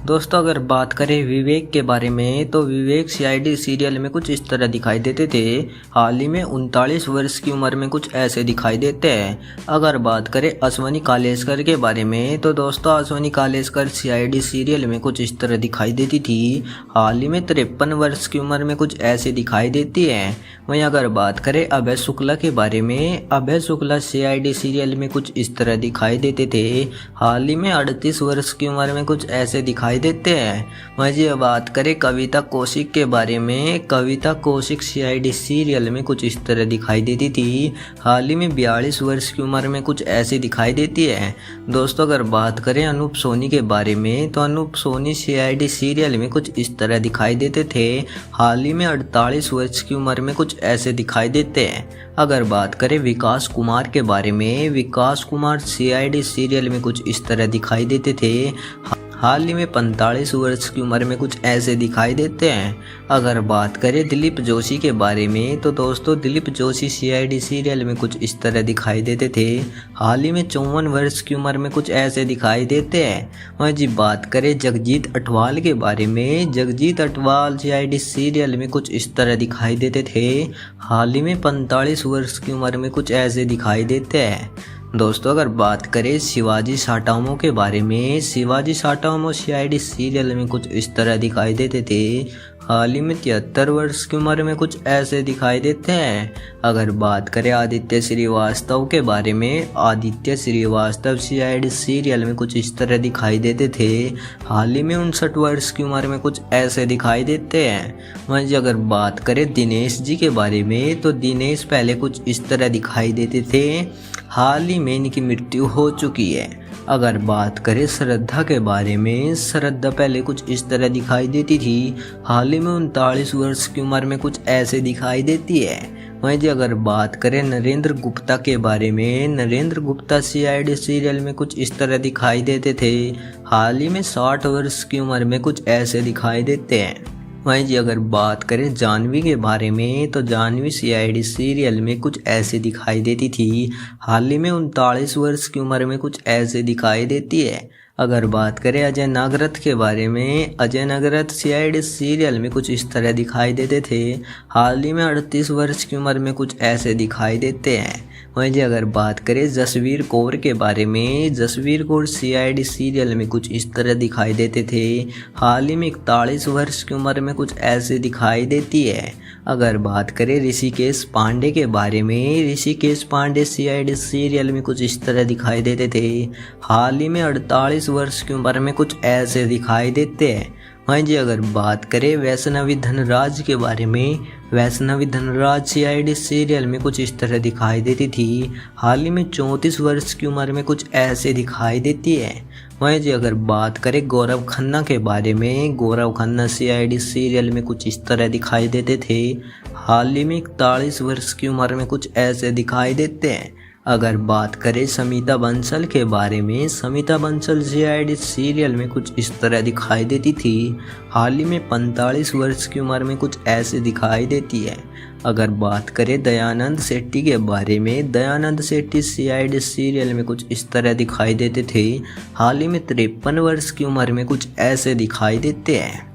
दोस्तों अगर बात करें विवेक के बारे में तो विवेक सीआईडी सीरियल में कुछ इस तरह दिखाई देते थे। हाल ही में 39 वर्ष की उम्र में कुछ ऐसे दिखाई देते हैं। अगर बात करें अश्वनी कालेश्वर के बारे में तो दोस्तों अश्वनी कालेश्वर सीआईडी सीरियल में कुछ इस तरह दिखाई देती थी। हाल ही में 53 वर्ष की उम्र में कुछ ऐसे दिखाई देती है। वहीं अगर बात करें अभय शुक्ला के बारे में, अभय शुक्ला सीआईडी सीरियल में कुछ इस तरह दिखाई देते थे। हाल ही में 38 वर्ष की उम्र में कुछ ऐसे दिखाई देते हैं। वहीं बात करें कविता कौशिक के बारे में, कविता कौशिक सीआईडी सीरियल में कुछ इस तरह दिखाई देती थी। हाल ही में 42 वर्ष की उम्र में कुछ ऐसी दिखाई देती है। दोस्तों अगर बात करें अनूप सोनी के बारे में तो अनूप सोनी सीआईडी सीरियल में कुछ इस तरह दिखाई देते थे। हाल ही में 48 वर्ष की उम्र में कुछ ऐसे दिखाई देते हैं। अगर बात करें विकास कुमार के बारे में, विकास कुमार सीआईडी सीरियल में कुछ इस तरह दिखाई देते थे। हाल ही में 45 वर्ष की उम्र में कुछ ऐसे दिखाई देते हैं। अगर बात करें दिलीप जोशी के बारे में तो दोस्तों दिलीप जोशी सीआईडी सीरियल में कुछ इस तरह दिखाई देते थे। हाल ही में 54 वर्ष की उम्र में कुछ ऐसे दिखाई देते हैं। वहीं जी बात करें जगजीत अटवाल के बारे में, जगजीत अटवाल सीआईडी सीरियल में कुछ इस तरह दिखाई देते थे। हाल ही में 45 वर्ष की उम्र में कुछ ऐसे दिखाई देते हैं। दोस्तों अगर बात करें शिवाजी साटामो के बारे में, शिवाजी साटामो सीआईडी सीरियल में कुछ इस तरह दिखाई देते थे। हाल ही में 73 वर्ष की उम्र में कुछ ऐसे दिखाई देते हैं। अगर बात करें आदित्य श्रीवास्तव के बारे में, आदित्य श्रीवास्तव सीआईडी सीरियल में कुछ इस तरह दिखाई देते थे। हाल ही में 59 वर्ष की उम्र में कुछ ऐसे दिखाई देते हैं। वहीं अगर बात करें दिनेश जी के बारे में तो दिनेश पहले कुछ इस तरह दिखाई देते थे। हाल ही में इनकी मृत्यु हो चुकी है। अगर बात करें श्रद्धा के बारे में, श्रद्धा पहले कुछ इस तरह दिखाई देती थी। हाल ही में 39 वर्ष की उम्र में कुछ ऐसे दिखाई देती है। वहीं अगर बात करें नरेंद्र गुप्ता के बारे में, नरेंद्र गुप्ता सीआईडी सीरियल में कुछ इस तरह दिखाई देते थे। हाल ही में 60 वर्ष की उम्र में कुछ ऐसे दिखाई देते हैं। वहीं जी अगर बात करें जानवी के बारे में तो जानवी सीआईडी सीरियल में कुछ ऐसे दिखाई देती थी। हाल ही में 39 वर्ष की उम्र में कुछ ऐसे दिखाई देती है। अगर बात करें अजय नागरथ के बारे में, अजय नागरथ सीआईडी सीरियल में कुछ इस तरह दिखाई देते थे। हाल ही में 38 वर्ष की उम्र में कुछ ऐसे दिखाई देते हैं। वहीं जी अगर बात करें जसवीर कौर के बारे में, जसवीर कौर सीआईडी सीरियल में कुछ इस तरह दिखाई देते थे। हाल ही में 41 वर्ष की उम्र में कुछ ऐसे दिखाई देती है। अगर बात करें ऋषिकेश पांडे के बारे में, ऋषिकेश पांडे सीआईडी सीरियल में कुछ इस तरह दिखाई देते थे। हाल ही में 48 वर्ष की उम्र में कुछ ऐसे दिखाई देते हैं। वहीं जी अगर बात करें वैष्णवी धनराज के बारे में, वैष्णवी धनराज सीआईडी सीरियल में कुछ इस तरह दिखाई देती थी। हाल ही में 34 वर्ष की उम्र में कुछ ऐसे दिखाई देती है। वहीं जी अगर बात करें गौरव खन्ना के बारे में, गौरव खन्ना सीआईडी सीरियल में कुछ इस तरह दिखाई देते थे। हाल ही में 41 वर्ष की उम्र में कुछ ऐसे दिखाई देते हैं। अगर बात करें समिता बंसल के बारे में, समिता बंसल सीआईडी सीरियल में कुछ इस तरह दिखाई देती थी। हाल ही में 45 वर्ष की उम्र में कुछ ऐसे दिखाई देती है। अगर बात करें दयानंद शेट्टी के बारे में, दयानंद शेट्टी सीआईडी सीरियल में कुछ इस तरह दिखाई देते थे। हाल ही में 53 वर्ष की उम्र में कुछ ऐसे दिखाई देते हैं।